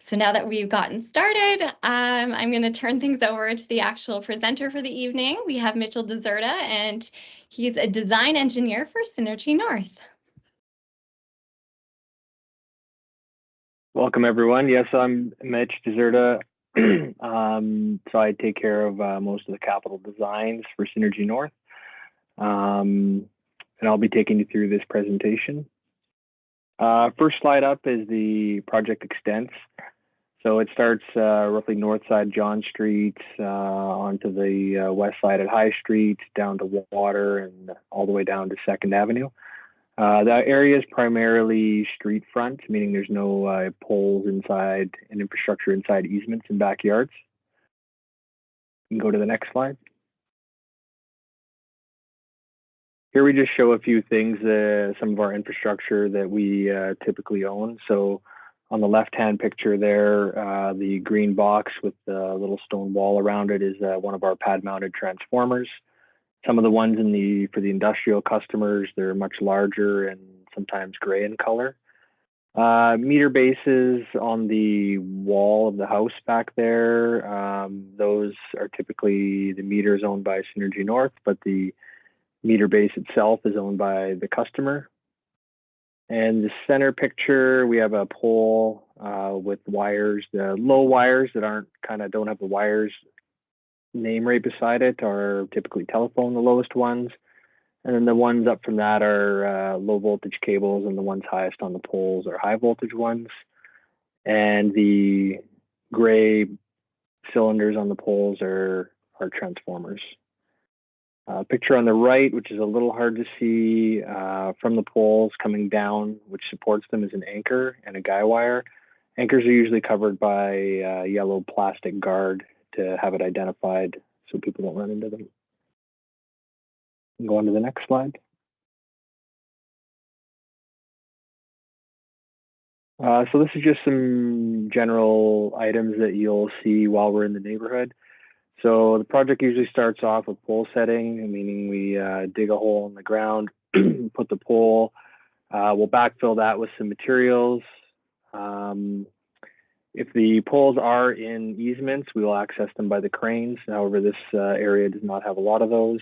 So now that we've gotten started, I'm going to turn things over to the actual presenter for the evening. We have Mitchell Deserta, and he's a design engineer for Synergy North. Welcome, everyone. Yes, I'm Mitch Deserta. So I take care of most of the capital designs for Synergy North. And I'll be taking you through this presentation. First slide up is the project extents. So it starts roughly north side John Street, onto the west side at High Street, down to Water, and all the way down to 2nd Avenue. The area is primarily street front, meaning there's no poles inside and infrastructure inside easements and backyards. You can go to the next slide. Here we just show a few things, some of our infrastructure that we typically own. So on the left-hand picture there, the green box with the little stone wall around it is one of our pad-mounted transformers. Some of the ones for the industrial customers, they're much larger and sometimes gray in color. Meter bases on the wall of the house back there, those are typically the meters owned by Synergy North, but the meter base itself is owned by the customer. And the center picture, we have a pole with wires. The low wires that don't have the wires name right beside it are typically telephone, the lowest ones. And then the ones up from that are low voltage cables, and the ones highest on the poles are high voltage ones. And the gray cylinders on the poles are transformers. Picture on the right, which is a little hard to see, from the poles coming down, which supports them, is an anchor and a guy wire. Anchors are usually covered by yellow plastic guard to have it identified so people don't run into them. Go on to the next slide. So this is just some general items that you'll see while we're in the neighborhood. So the project usually starts off with pole setting, meaning we dig a hole in the ground, put the pole, we'll backfill that with some materials. If the poles are in easements, we will access them by the cranes. However, this area does not have a lot of those.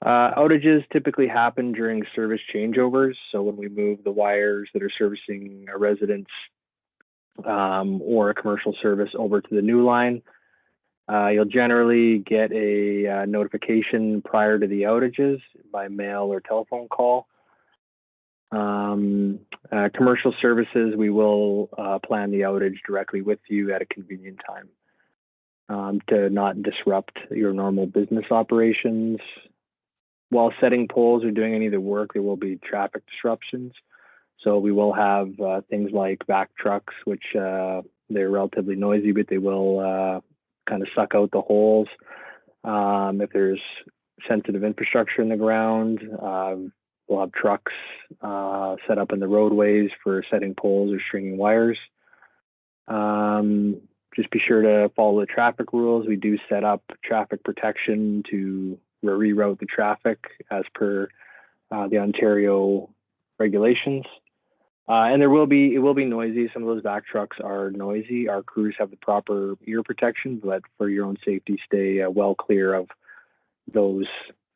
Outages typically happen during service changeovers. So when we move the wires that are servicing a residence or a commercial service over to the new line, you'll generally get a notification prior to the outages by mail or telephone call. Commercial services, we will plan the outage directly with you at a convenient time to not disrupt your normal business operations. While setting poles or doing any of the work, there will be traffic disruptions. So we will have things like back trucks, which they're relatively noisy, but they will kind of suck out the holes. If there's sensitive infrastructure in the ground, we'll have trucks set up in the roadways for setting poles or stringing wires. Just be sure to follow the traffic rules. We do set up traffic protection to reroute the traffic as per the Ontario regulations. And it will be noisy. Some of those back trucks are noisy. Our crews have the proper ear protection, but for your own safety, stay well clear of those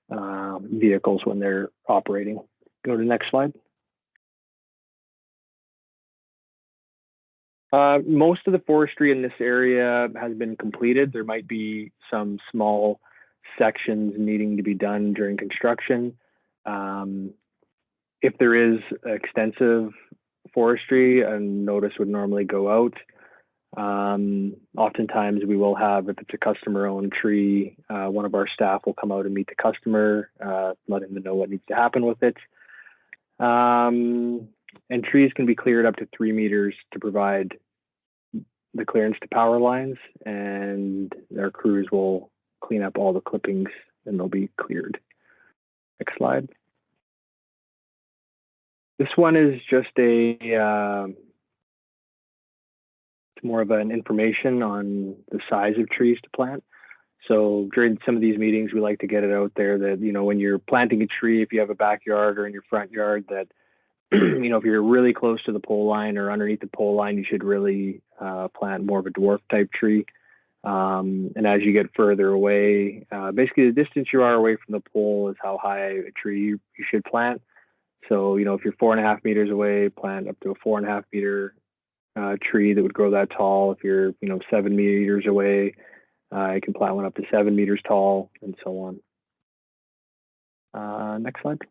vehicles when they're operating. Go to the next slide. Most of the forestry in this area has been completed. There might be some small sections needing to be done during construction. If there is extensive forestry, a notice would normally go out. Oftentimes we will have, if it's a customer-owned tree, one of our staff will come out and meet the customer, letting them know what needs to happen with it. And trees can be cleared up to 3 meters to provide the clearance to power lines, and our crews will clean up all the clippings and they'll be cleared. Next slide. This one is just it's more of an information on the size of trees to plant. So during some of these meetings, we like to get it out there that, when you're planting a tree, if you have a backyard or in your front yard, that if you're really close to the pole line or underneath the pole line, you should really plant more of a dwarf type tree. And as you get further away, basically the distance you are away from the pole is how high a tree you should plant. So, if you're 4.5 meters away, plant up to a 4.5 meter tree that would grow that tall. If you're, 7 meters away, you can plant one up to 7 meters tall, and so on. Next slide.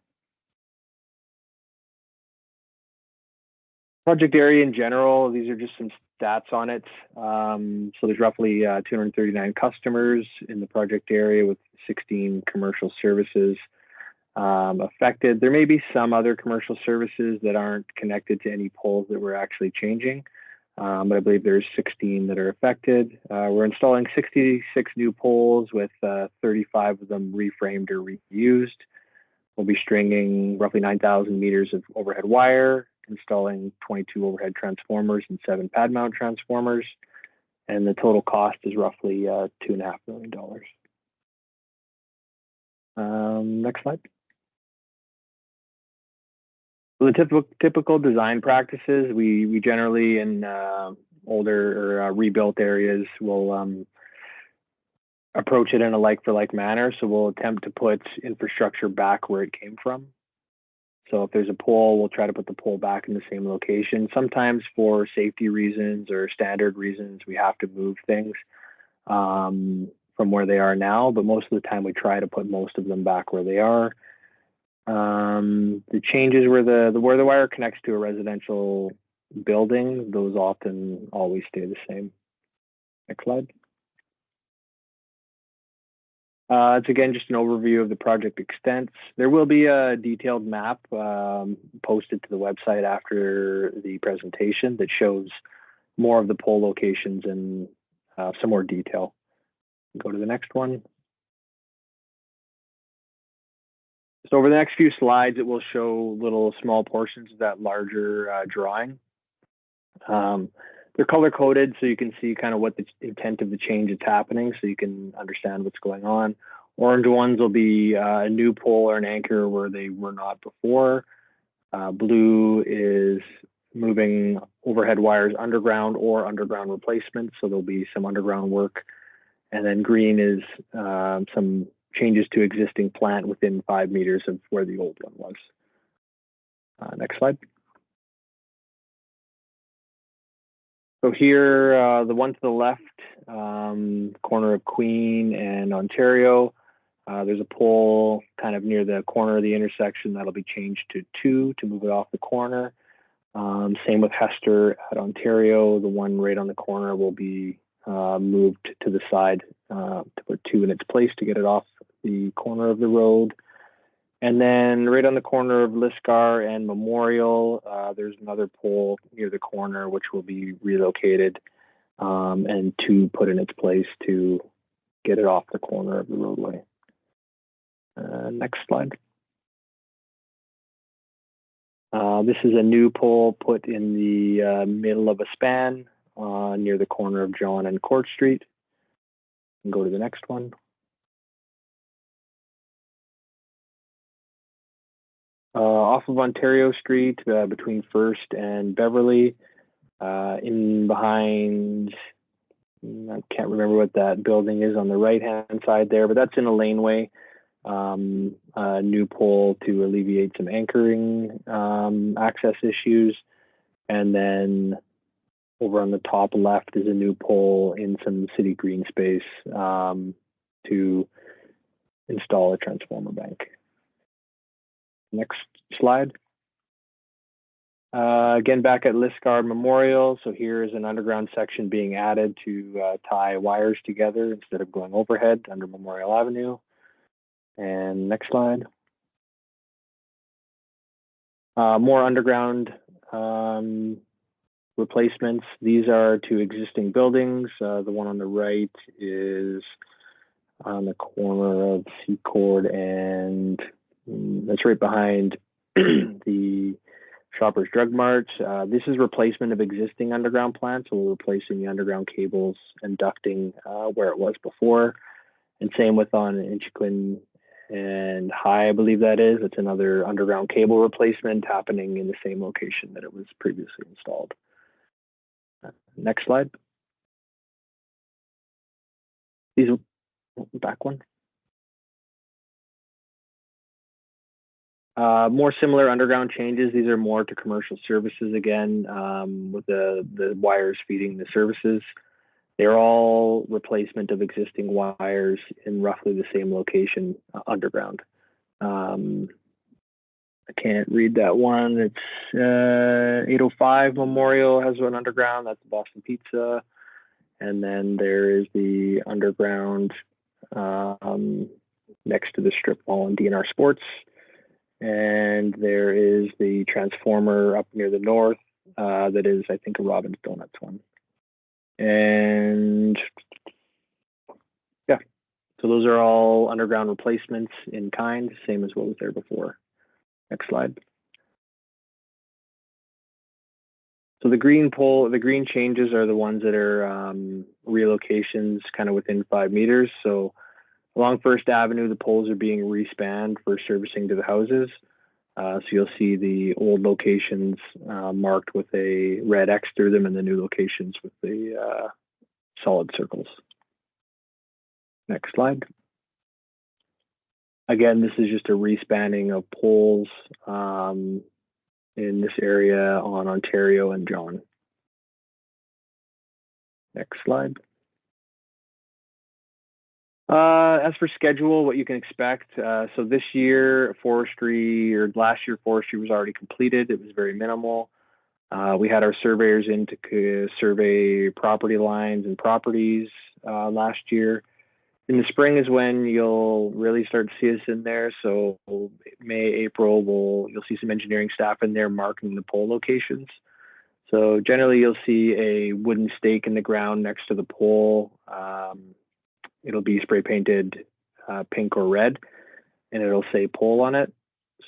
Project area in general, these are just some stats on it. So there's roughly 239 customers in the project area with 16 commercial services affected. There may be some other commercial services that aren't connected to any poles that we're actually changing, but I believe there's 16 that are affected. We're installing 66 new poles with 35 of them reframed or reused. We'll be stringing roughly 9,000 meters of overhead wire, installing 22 overhead transformers and 7 pad mount transformers, and the total cost is roughly $2.5 million. Next slide. So the typical design practices, we generally in older or rebuilt areas will approach it in a like-for-like manner. So we'll attempt to put infrastructure back where it came from. So if there's a pole, we'll try to put the pole back in the same location. Sometimes for safety reasons or standard reasons, we have to move things from where they are now, but most of the time we try to put most of them back where they are. The changes where the wire connects to a residential building, those often always stay the same. Next slide. It's again just an overview of the project extents. There will be a detailed map posted to the website after the presentation that shows more of the pole locations and some more detail. Go to the next one. So over the next few slides, it will show little small portions of that larger drawing. They're color coded, so you can see kind of what the intent of the change is happening, so you can understand what's going on. Orange ones will be a new pole or an anchor where they were not before. Blue is moving overhead wires underground or underground replacement, so there'll be some underground work. And then green is some changes to existing plant within 5 meters of where the old one was. Next slide. So here, the one to the left, corner of Queen and Ontario, there's a pole kind of near the corner of the intersection that'll be changed to 2 to move it off the corner. Same with Hester at Ontario. The one right on the corner will be moved to the side to put 2 in its place to get it off the corner of the road. And then right on the corner of Liscar and Memorial, there's another pole near the corner which will be relocated and 2 put in its place to get it off the corner of the roadway. Next slide. This is a new pole put in the middle of a span near the corner of John and Court Street. And go to the next one. Off of Ontario Street, between First and Beverly, in behind, I can't remember what that building is on the right-hand side there, but that's in a laneway. A new pole to alleviate some anchoring access issues. And then over on the top left is a new pole in some city green space to install a transformer bank. Next slide. Again, back at Liscar Memorial. So here is an underground section being added to tie wires together instead of going overhead under Memorial Avenue. And next slide. More underground replacements. These are to existing buildings. The one on the right is on the corner of Secord and that's right behind the Shoppers Drug Mart. This is replacement of existing underground plants. So we're replacing the underground cables and ducting where it was before. And same with on Inchiquin and High, I believe that is. It's another underground cable replacement happening in the same location that it was previously installed. Next slide. These, back one. More similar underground changes. These are more to commercial services again, with the wires feeding the services. They're all replacement of existing wires in roughly the same location underground. I can't read that one. It's 805 Memorial has one underground. That's Boston Pizza. And then there is the underground next to the strip mall in DNR Sports. And there is the transformer up near the north that is, I think, a Robin's Donuts one. And yeah, so those are all underground replacements in kind, same as what was there before. Next slide. So the green changes are the ones that are relocations kind of within 5 meters. So along First Avenue, the poles are being respanned for servicing to the houses. So you'll see the old locations marked with a red X through them and the new locations with the solid circles. Next slide. Again, this is just a respanning of poles in this area on Ontario and John. Next slide. As for schedule, what you can expect. So this year, forestry, or last year, forestry was already completed. It was very minimal. We had our surveyors in to survey property lines and properties last year. In the spring is when you'll really start to see us in there. So May, April, you'll see some engineering staff in there marking the pole locations. So generally you'll see a wooden stake in the ground next to the pole. It'll be spray painted pink or red, and it'll say pole on it.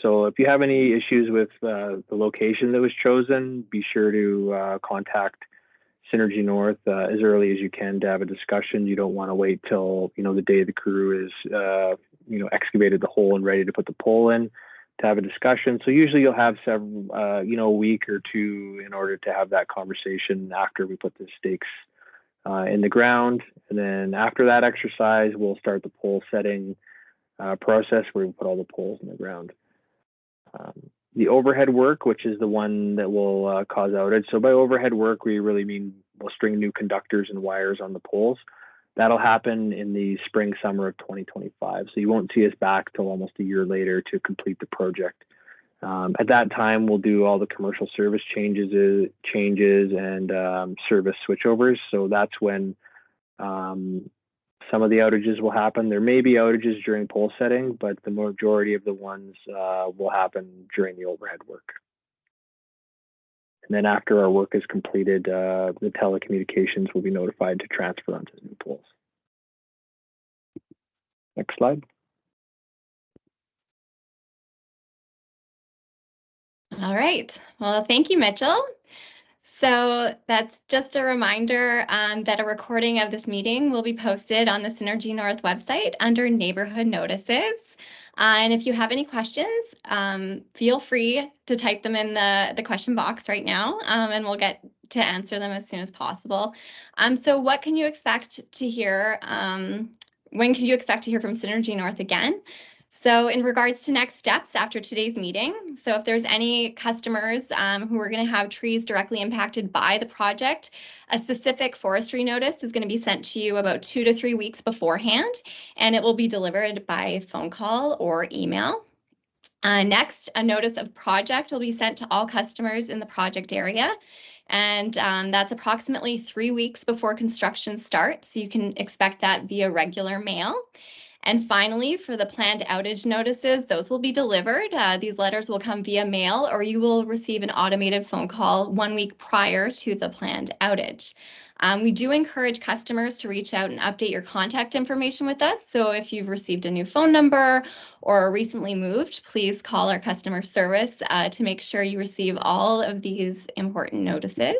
So if you have any issues with the location that was chosen, be sure to contact Synergy North as early as you can to have a discussion. You don't want to wait till the day the crew is excavated the hole and ready to put the pole in to have a discussion. So usually you'll have several a week or two in order to have that conversation after we put the stakes in the ground. And then after that exercise, we'll start the pole setting process where we put all the poles in the ground. The overhead work, which is the one that will cause outage. So by overhead work, we really mean we'll string new conductors and wires on the poles. That'll happen in the spring, summer of 2025. So you won't see us back till almost a year later to complete the project. At that time, we'll do all the commercial service changes and service switchovers. So that's when some of the outages will happen. There may be outages during pole setting, but the majority of the ones will happen during the overhead work. And then after our work is completed, the telecommunications will be notified to transfer onto the new poles. Next slide. All right. Well, thank you, Mitchell. So that's just a reminder that a recording of this meeting will be posted on the Synergy North website under Neighborhood Notices. And if you have any questions, feel free to type them in the question box right now, and we'll get to answer them as soon as possible. So what can you expect to hear? When can you expect to hear from Synergy North again? So in regards to next steps after today's meeting, so if there's any customers who are going to have trees directly impacted by the project, a specific forestry notice is going to be sent to you about 2 to 3 weeks beforehand, and it will be delivered by phone call or email. Next, a notice of project will be sent to all customers in the project area, and that's approximately 3 weeks before construction starts, so you can expect that via regular mail. And finally, for the planned outage notices, those will be delivered. These letters will come via mail, or you will receive an automated phone call 1 week prior to the planned outage. We do encourage customers to reach out and update your contact information with us. So if you've received a new phone number or recently moved, please call our customer service to make sure you receive all of these important notices.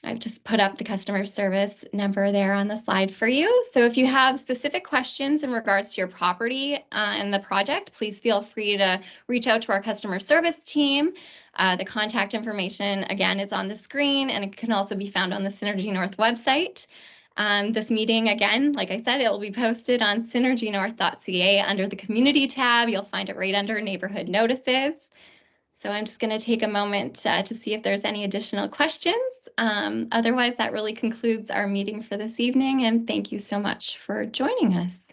I've just put up the customer service number there on the slide for you. So if you have specific questions in regards to your property and the project, please feel free to reach out to our customer service team. The contact information, again, is on the screen, and it can also be found on the Synergy North website. This meeting, again, like I said, it will be posted on synergynorth.ca under the community tab. You'll find it right under neighborhood notices. So I'm just going to take a moment to see if there's any additional questions. Otherwise, that really concludes our meeting for this evening, and thank you so much for joining us.